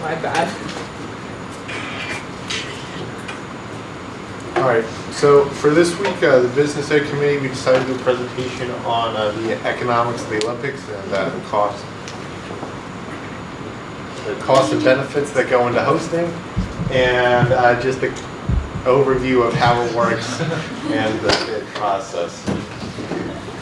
My bad. All right, so for this week, the Business Ed Committee, we decided to do a presentation on the economics of the Olympics and the cost and benefits that go into hosting, and just an overview of how it works and the bid process.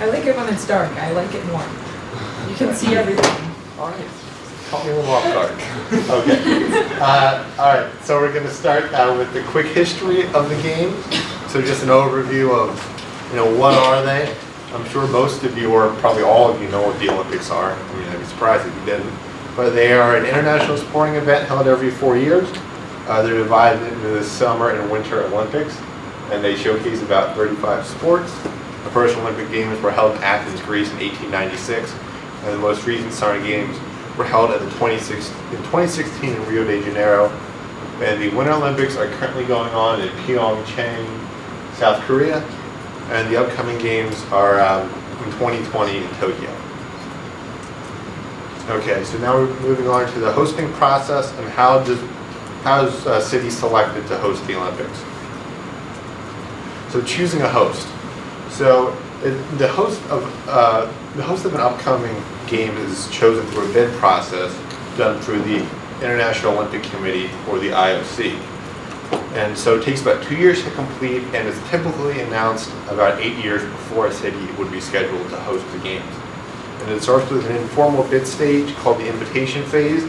I like it when it's dark. I like it more. You can see everything. All right, caught me a little off guard. Okay. All right, so we're going to start with the quick history of the games. So just an overview of, what are they? I'm sure most of you, or probably all of you, know what the Olympics are. I mean, I'd be surprised if you didn't. But they are an international sporting event held every 4 years. They're divided into the Summer and Winter Olympics, and they showcase about 35 sports. The first Olympic Games were held in Athens, Greece in 1896, and the most recent Summer Games were held in 2016 in Rio de Janeiro. And the Winter Olympics are currently going on in Pyeongchang, South Korea, and the upcoming games are in 2020 in Tokyo. Okay, so now we're moving on to the hosting process and how is cities selected to host the Olympics. So choosing a host. So the host of an upcoming game is chosen through a bid process done through the International Olympic Committee, or the IOC. And so it takes about 2 years to complete, and is typically announced about 8 years before a city would be scheduled to host the games. And it starts with an informal bid stage called the invitation phase,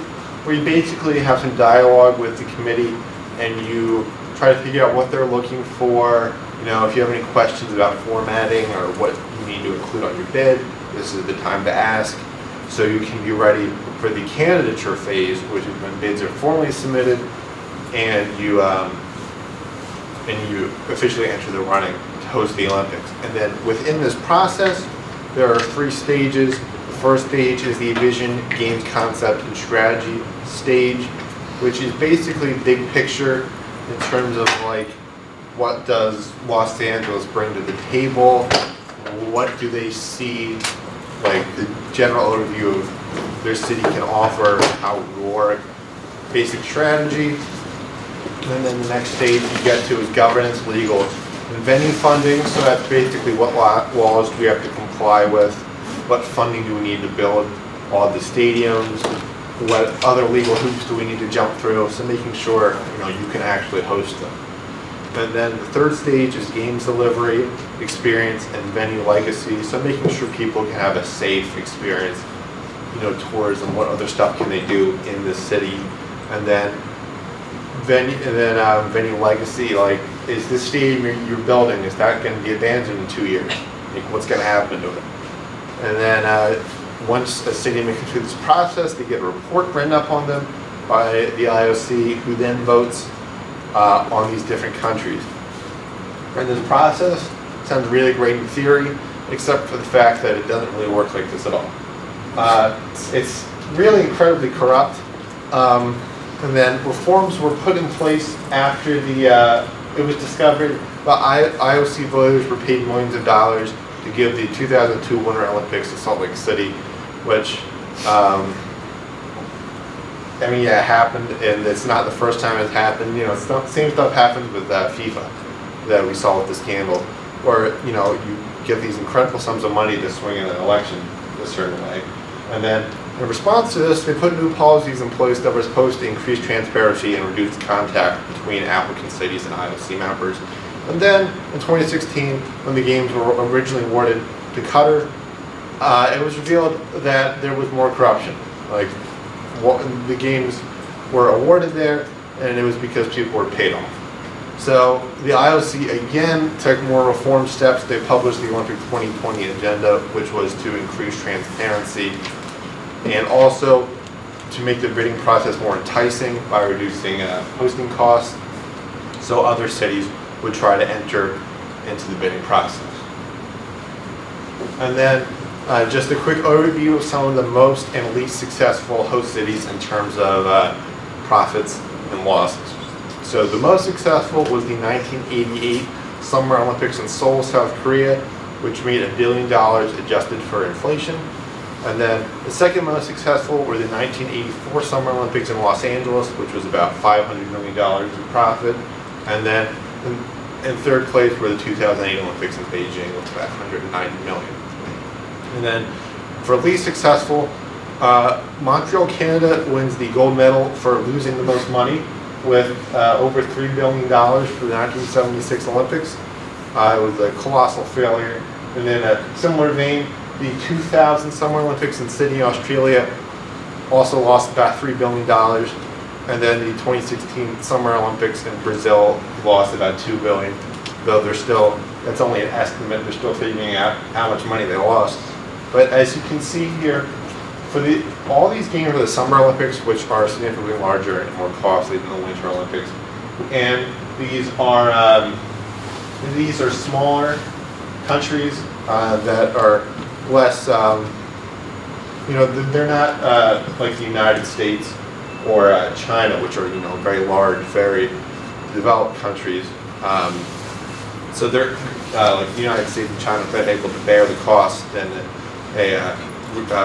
where you basically have some dialogue with the committee and you try to figure out what they're looking for. If you have any questions about formatting or what you need to include on your bid, this is the time to ask. So you can be ready for the candidature phase, which is when bids are formally submitted and you officially enter the running to host the Olympics. And then within this process, there are 3 stages. The first stage is the vision, games concept, and strategy stage, which is basically big picture in terms of what does Los Angeles bring to the table? What do they see, the general overview of their city can offer, how it will work, basic strategy. And then the next stage you get to is governance, legal, and venue funding. So that's basically what laws do we have to comply with, what funding do we need to build all the stadiums, what other legal hoops do we need to jump through, so making sure you can actually host them. And then the third stage is games delivery, experience, and venue legacy. So making sure people can have a safe experience, tourism, what other stuff can they do in the city. And then venue legacy, is this stadium you're building, is that going to be abandoned in 2 years? What's going to happen to it? And then once a stadium makes it through this process, they get a report written up on them by the IOC, who then votes on these different countries. And this process sounds really great in theory, except for the fact that it doesn't really work like this at all. It's really incredibly corrupt. And then reforms were put in place after it was discovered that IOC voters were paid millions of dollars to give the 2002 Winter Olympics to Salt Lake City, which it happened, and it's not the first time it's happened. Same stuff happened with FIFA that we saw with the scandal, where you get these incredible sums of money to swing in an election a certain way, and then in response to this, they put new policies in place that were supposed to increase transparency and reduce contact between applicant cities and IOC members. And then in 2016, when the games were originally awarded to Qatar, it was revealed that there was more corruption. The games were awarded there, and it was because people were paid off. So the IOC again took more reform steps. They published the Olympic 2020 agenda, which was to increase transparency and also to make the bidding process more enticing by reducing hosting costs, so other cities would try to enter into the bidding process. And then just a quick overview of some of the most and least successful host cities in terms of profits and losses. So the most successful was the 1988 Summer Olympics in Seoul, South Korea, which made $1 billion adjusted for inflation. And then the second most successful were the 1984 Summer Olympics in Los Angeles, which was about $500 million in profit. And then in third place were the 2008 Olympics in Beijing with about $190 million. And then for least successful, Montreal, Canada wins the gold medal for losing the most money with over $3 billion for the 1976 Olympics. It was a colossal failure. And in a similar vein, the 2000 Summer Olympics in Sydney, Australia also lost about $3 billion. And then the 2016 Summer Olympics in Brazil lost about $2 billion. Though they're still, that's only an estimate, they're still figuring out how much money they lost. But as you can see here, for all these games are the Summer Olympics, which are significantly larger and more costly than the Winter Olympics. And these are smaller countries that are less, they're not like the United States or China, which are, very large, very developed countries. So they're, like the United States and China, they're able to bear the cost than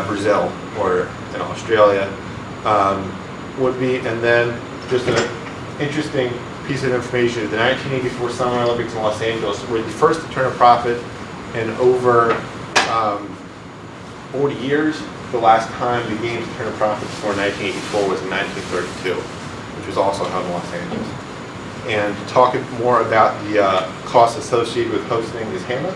Brazil or in Australia would be. And then just an interesting piece of information, the 1984 Summer Olympics in Los Angeles were the first to turn a profit in over 40 years. The last time the games turned a profit before 1984 was in 1932, which was also held in Los Angeles. And to talk more about the costs associated with hosting is Hannah.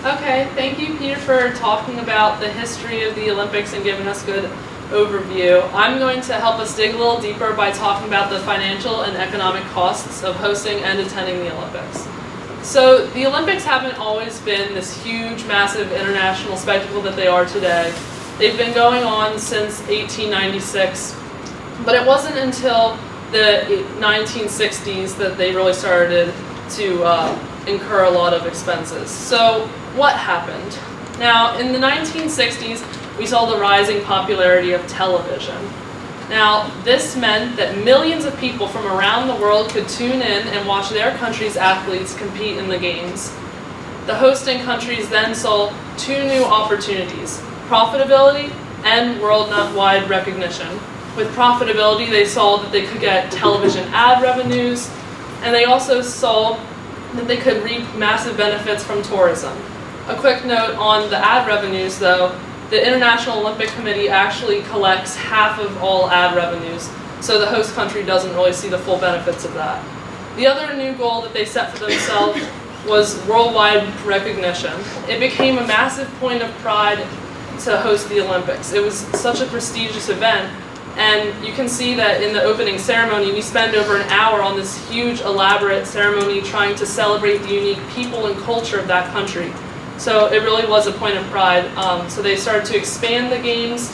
Okay, thank you, Peter, for talking about the history of the Olympics and giving us a good overview. I'm going to help us dig a little deeper by talking about the financial and economic costs of hosting and attending the Olympics. So the Olympics haven't always been this huge, massive international spectacle that they are today. They've been going on since 1896, but it wasn't until the 1960s that they really started to incur a lot of expenses. So what happened? Now, in the 1960s, we saw the rising popularity of television. Now, this meant that millions of people from around the world could tune in and watch their country's athletes compete in the games. The hosting countries then saw two new opportunities: profitability and worldwide recognition. With profitability, they saw that they could get television ad revenues, and they also saw that they could reap massive benefits from tourism. A quick note on the ad revenues, though: the International Olympic Committee actually collects half of all ad revenues, so the host country doesn't really see the full benefits of that. The other new goal that they set for themselves was worldwide recognition. It became a massive point of pride to host the Olympics. It was such a prestigious event, and you can see that in the opening ceremony, we spend over an hour on this huge, elaborate ceremony trying to celebrate the unique people and culture of that country. So it really was a point of pride. So they started to expand the games.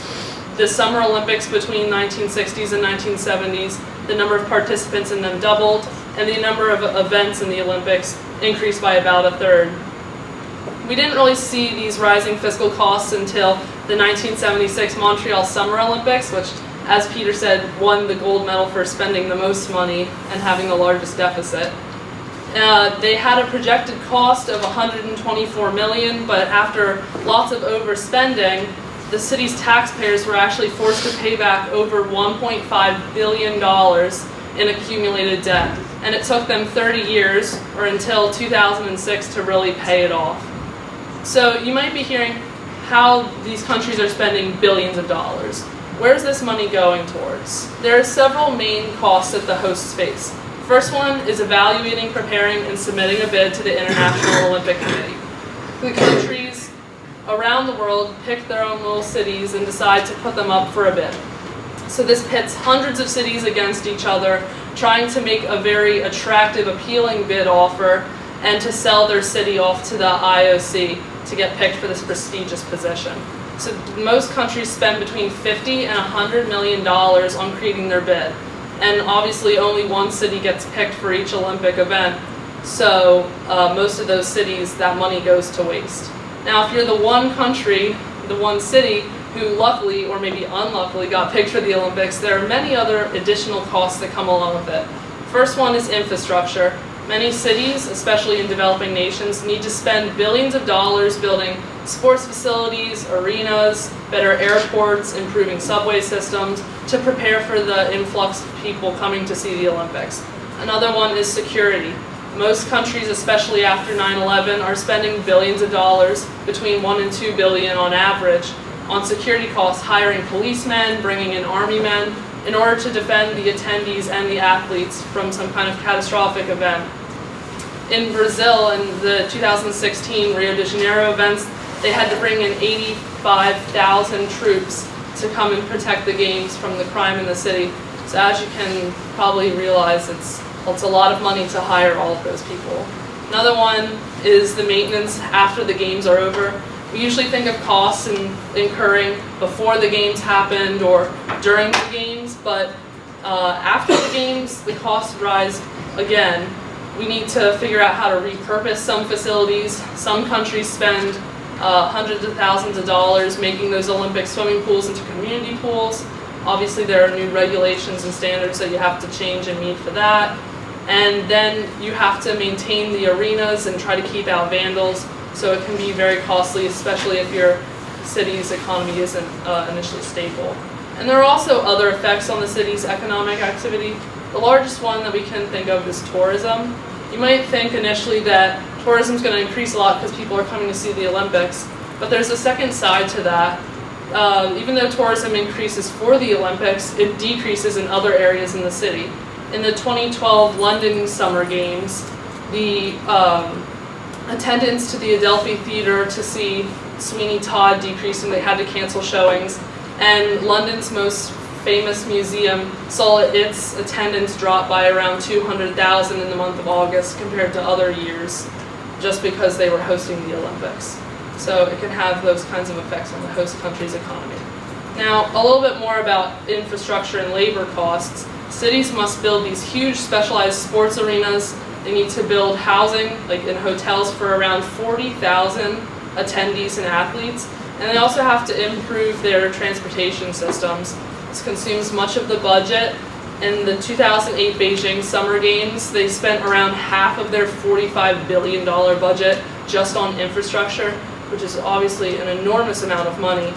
The Summer Olympics between 1960s and 1970s, the number of participants in them doubled, and the number of events in the Olympics increased by about a third. We didn't really see these rising fiscal costs until the 1976 Montreal Summer Olympics, which, as Peter said, won the gold medal for spending the most money and having the largest deficit. They had a projected cost of $124 million, but after lots of overspending, the city's taxpayers were actually forced to pay back over $1.5 billion in accumulated debt. And it took them 30 years, or until 2006, to really pay it off. So you might be hearing how these countries are spending billions of dollars. Where's this money going towards? There are several main costs that the hosts face. First one is evaluating, preparing, and submitting a bid to the International Olympic Committee. The countries around the world pick their own little cities and decide to put them up for a bid. So this pits hundreds of cities against each other, trying to make a very attractive, appealing bid offer and to sell their city off to the IOC to get picked for this prestigious position. So most countries spend between $50 and $100 million on creating their bid. And obviously only one city gets picked for each Olympic event, so most of those cities, that money goes to waste. Now if you're the one country, the one city, who luckily or maybe unluckily got picked for the Olympics, there are many other additional costs that come along with it. First one is infrastructure. Many cities, especially in developing nations, need to spend billions of dollars building sports facilities, arenas, better airports, improving subway systems to prepare for the influx of people coming to see the Olympics. Another one is security. Most countries, especially after 9/11, are spending billions of dollars, between 1 and 2 billion on average, on security costs, hiring policemen, bringing in army men, in order to defend the attendees and the athletes from some kind of catastrophic event. In Brazil, in the 2016 Rio de Janeiro events, they had to bring in 85,000 troops to come and protect the games from the crime in the city. So as you can probably realize, it's a lot of money to hire all of those people. Another one is the maintenance after the games are over. We usually think of costs incurring before the games happened or during the games, but after the games, the costs rise again. We need to figure out how to repurpose some facilities. Some countries spend hundreds of thousands of dollars making those Olympic swimming pools into community pools. Obviously, there are new regulations and standards that you have to change and meet for that. And then you have to maintain the arenas and try to keep out vandals. So it can be very costly, especially if your city's economy isn't initially stable. And there are also other effects on the city's economic activity. The largest one that we can think of is tourism. You might think initially that tourism is going to increase a lot because people are coming to see the Olympics, but there's a second side to that. Even though tourism increases for the Olympics, it decreases in other areas in the city. In the 2012 London Summer Games, the attendance to the Adelphi Theatre to see Sweeney Todd decreased and they had to cancel showings. And London's most famous museum saw its attendance drop by around 200,000 in the month of August compared to other years, just because they were hosting the Olympics. So it can have those kinds of effects on the host country's economy. Now, a little bit more about infrastructure and labor costs. Cities must build these huge specialized sports arenas. They need to build housing, like in hotels, for around 40,000 attendees and athletes. And they also have to improve their transportation systems. This consumes much of the budget. In the 2008 Beijing Summer Games, they spent around half of their $45 billion budget just on infrastructure, which is obviously an enormous amount of money.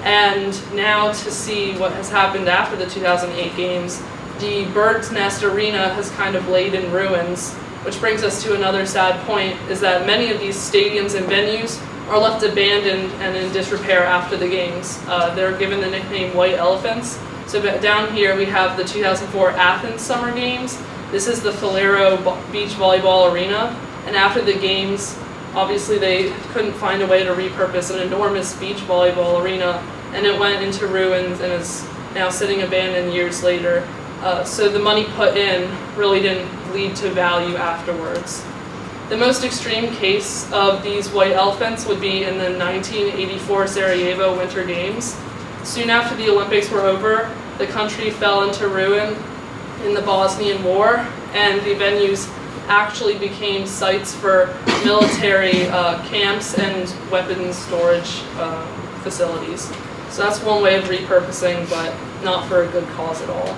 And now to see what has happened after the 2008 Games, the Bird's Nest Arena has kind of laid in ruins, which brings us to another sad point, is that many of these stadiums and venues are left abandoned and in disrepair after the games. They're given the nickname White Elephants. So down here we have the 2004 Athens Summer Games. This is the Falero Beach Volleyball Arena. And after the games, obviously they couldn't find a way to repurpose an enormous beach volleyball arena, and it went into ruins and is now sitting abandoned years later. So the money put in really didn't lead to value afterwards. The most extreme case of these white elephants would be in the 1984 Sarajevo Winter Games. Soon after the Olympics were over, the country fell into ruin in the Bosnian War, and the venues actually became sites for military camps and weapons storage facilities. So that's one way of repurposing, but not for a good cause at all.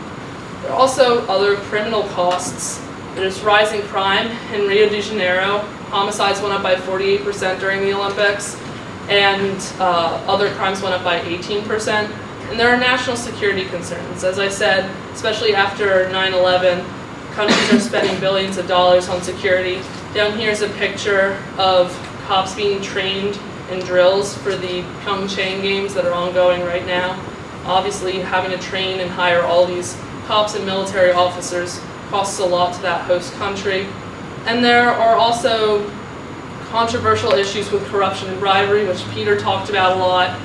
There are also other criminal costs. There's rising crime. In Rio de Janeiro, homicides went up by 48% during the Olympics, and other crimes went up by 18%. And there are national security concerns. As I said, especially after 9/11, countries are spending billions of dollars on security. Down here is a picture of cops being trained in drills for the Pyeongchang Games that are ongoing right now. Obviously, having to train and hire all these cops and military officers costs a lot to that host country. And there are also controversial issues with corruption and bribery, which Peter talked about a lot.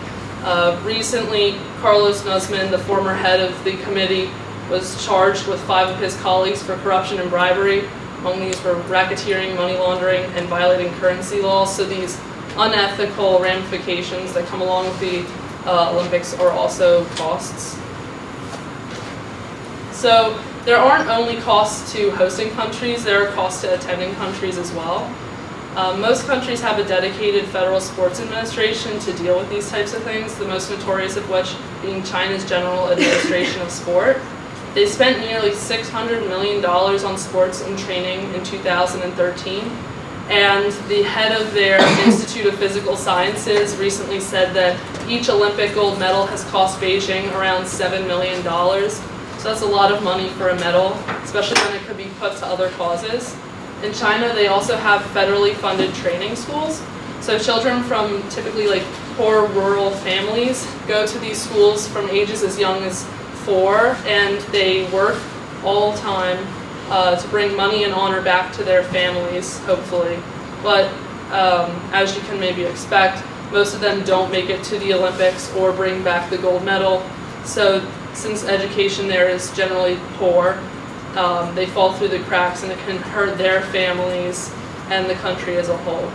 Recently, Carlos Nuzman, the former head of the committee, was charged with 5 of his colleagues for corruption and bribery. Among these were racketeering, money laundering, and violating currency laws. So these unethical ramifications that come along with the Olympics are also costs. So there aren't only costs to hosting countries, there are costs to attending countries as well. Most countries have a dedicated federal sports administration to deal with these types of things, the most notorious of which being China's General Administration of Sport. They spent nearly $600 million on sports and training in 2013, and the head of their Institute of Physical Sciences recently said that each Olympic gold medal has cost Beijing around $7 million. So that's a lot of money for a medal, especially when it could be put to other causes. In China, they also have federally funded training schools. So children from typically like poor rural families go to these schools from ages as young as 4, and they work all time to bring money and honor back to their families, hopefully. But as you can maybe expect, most of them don't make it to the Olympics or bring back the gold medal. So since education there is generally poor, they fall through the cracks, and it can hurt their families and the country as a whole,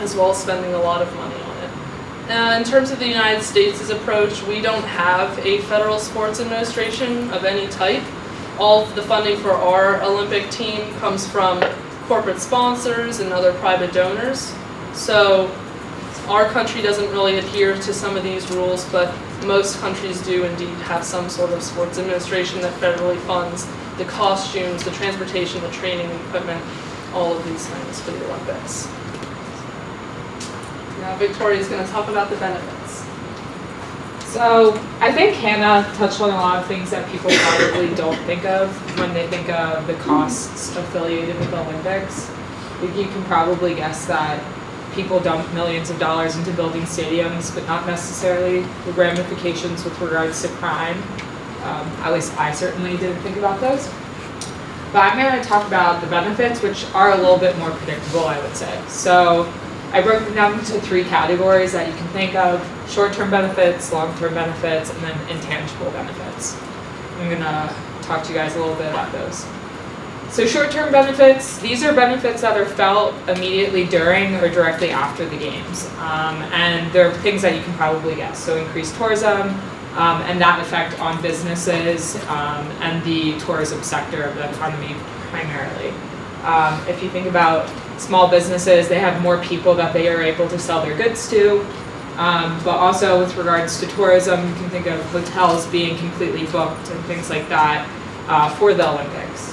as well as spending a lot of money on it. In terms of the United States' approach, we don't have a federal sports administration of any type. All of the funding for our Olympic team comes from corporate sponsors and other private donors. So our country doesn't really adhere to some of these rules, but most countries do indeed have some sort of sports administration that federally funds the costumes, the transportation, the training equipment, all of these things for the Olympics. Now Victoria's going to talk about the benefits. So I think Hannah touched on a lot of things that people probably don't think of when they think of the costs affiliated with the Olympics. I think you can probably guess that people dump millions of dollars into building stadiums, but not necessarily the ramifications with regards to crime. At least I certainly didn't think about those. But I'm going to talk about the benefits, which are a little bit more predictable, I would say. So I broke them down into 3 categories that you can think of: short-term benefits, long-term benefits, and then intangible benefits. I'm going to talk to you guys a little bit about those. So short-term benefits, these are benefits that are felt immediately during or directly after the games. And they're things that you can probably guess. So increased tourism, and that effect on businesses and the tourism sector of the economy primarily. If you think about small businesses, they have more people that they are able to sell their goods to. But also with regards to tourism, you can think of hotels being completely booked and things like that for the Olympics.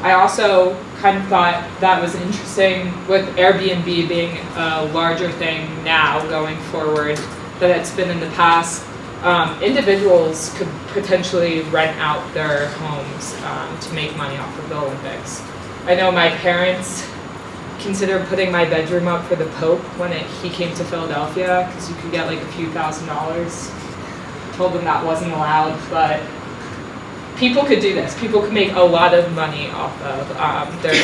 I also kind of thought that was interesting with Airbnb being a larger thing now going forward than it's been in the past. Individuals could potentially rent out their homes to make money off of the Olympics. I know my parents considered putting my bedroom up for the Pope when he came to Philadelphia, because you could get like a few $1,000s. Told them that wasn't allowed, but people could do this. People could make a lot of money off of their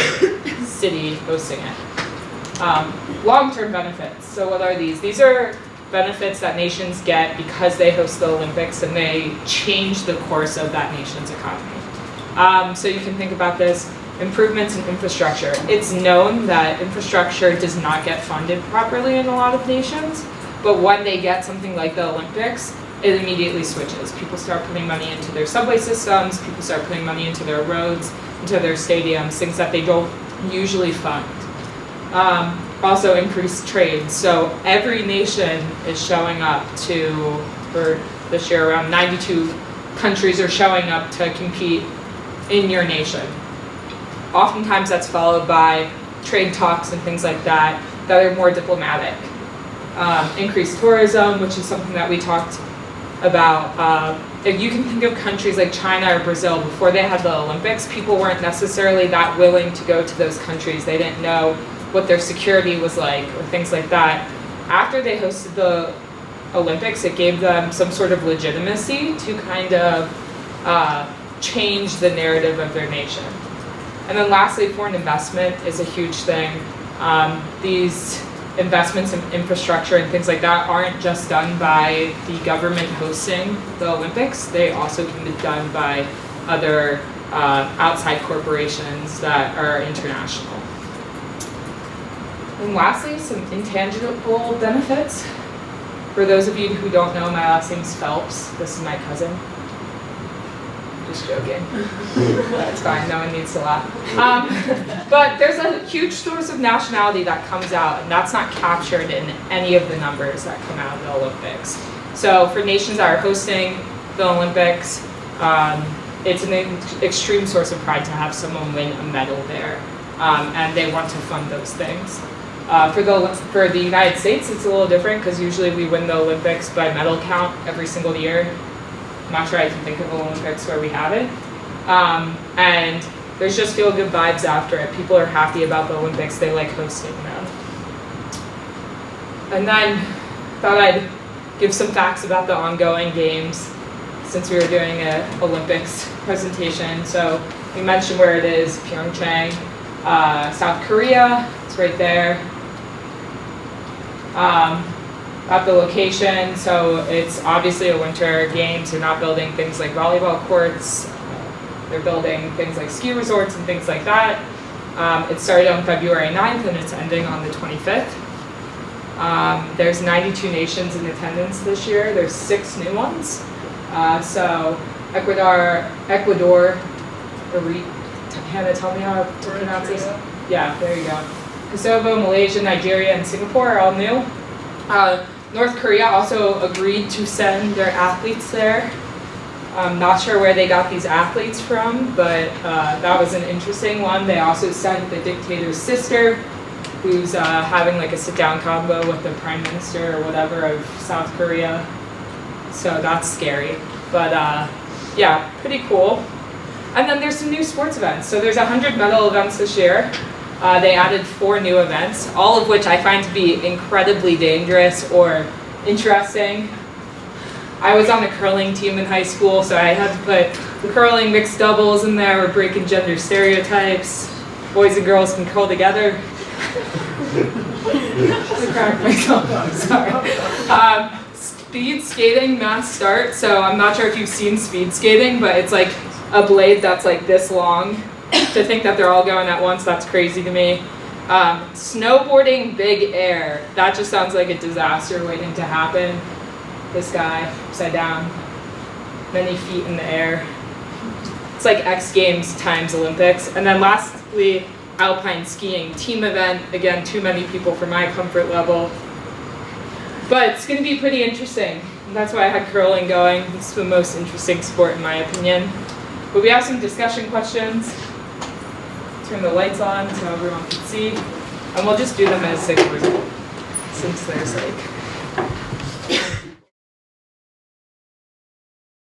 city hosting it. Long-term benefits. So what are these? These are benefits that nations get because they host the Olympics and they change the course of that nation's economy. So you can think about this: improvements in infrastructure. It's known that infrastructure does not get funded properly in a lot of nations, but when they get something like the Olympics, it immediately switches. People start putting money into their subway systems, people start putting money into their roads, into their stadiums, things that they don't usually fund. Also increased trade. So every nation is showing up to, for this year, around 92 countries are showing up to compete in your nation. Oftentimes that's followed by trade talks and things like that that are more diplomatic. Increased tourism, which is something that we talked about. If you can think of countries like China or Brazil, before they had the Olympics, people weren't necessarily that willing to go to those countries. They didn't know what their security was like or things like that. After they hosted the Olympics, it gave them some sort of legitimacy to kind of change the narrative of their nation. And then lastly, foreign investment is a huge thing. These investments in infrastructure and things like that aren't just done by the government hosting the Olympics. They also can be done by other outside corporations that are international. And lastly, some intangible benefits. For those of you who don't know, my last name's Phelps. This is my cousin. Just joking. That's fine, no one needs to laugh. But there's a huge source of nationality that comes out, and that's not captured in any of the numbers that come out of the Olympics. So for nations that are hosting the Olympics, it's an extreme source of pride to have someone win a medal there, and they want to fund those things. For the United States, it's a little different because usually we win the Olympics by medal count every single year. I'm not sure I can think of an Olympics where we have it. And there's just feel good vibes after it. People are happy about the Olympics. They like hosting them. And then thought I'd give some facts about the ongoing games since we were doing an Olympics presentation. So we mentioned where it is, Pyeongchang, South Korea, it's right there. At the location, so it's obviously a winter games. They're not building things like volleyball courts. They're building things like ski resorts and things like that. It started on February 9th and it's ending on the 25th. There's 92 nations in attendance this year. There's 6 new ones. So Ecuador, Hannah, tell me how to pronounce this. Yeah, there you go. Kosovo, Malaysia, Nigeria, and Singapore are all new. North Korea also agreed to send their athletes there. I'm not sure where they got these athletes from, but that was an interesting one. They also sent the dictator's sister, who's having like a sit-down combo with the prime minister or whatever of South Korea. So that's scary. But yeah, pretty cool. And then there's some new sports events. So there's 100 medal events this year. They added 4 new events, all of which I find to be incredibly dangerous or interesting. I was on a curling team in high school, so I had to put curling mixed doubles in there. We're breaking gender stereotypes. Boys and girls can curl together. I cracked myself up, sorry. Speed skating, mass start. So I'm not sure if you've seen speed skating, but it's like a blade that's like this long. To think that they're all going at once, that's crazy to me. Snowboarding big air. That just sounds like a disaster waiting to happen. This guy, upside down, many feet in the air. It's like X Games times Olympics. And then lastly, alpine skiing, team event. Again, too many people for my comfort level. But it's going to be pretty interesting. And that's why I had curling going. It's the most interesting sport in my opinion. But we have some discussion questions. Turn the lights on so everyone can see. And we'll just do them as a group since there's like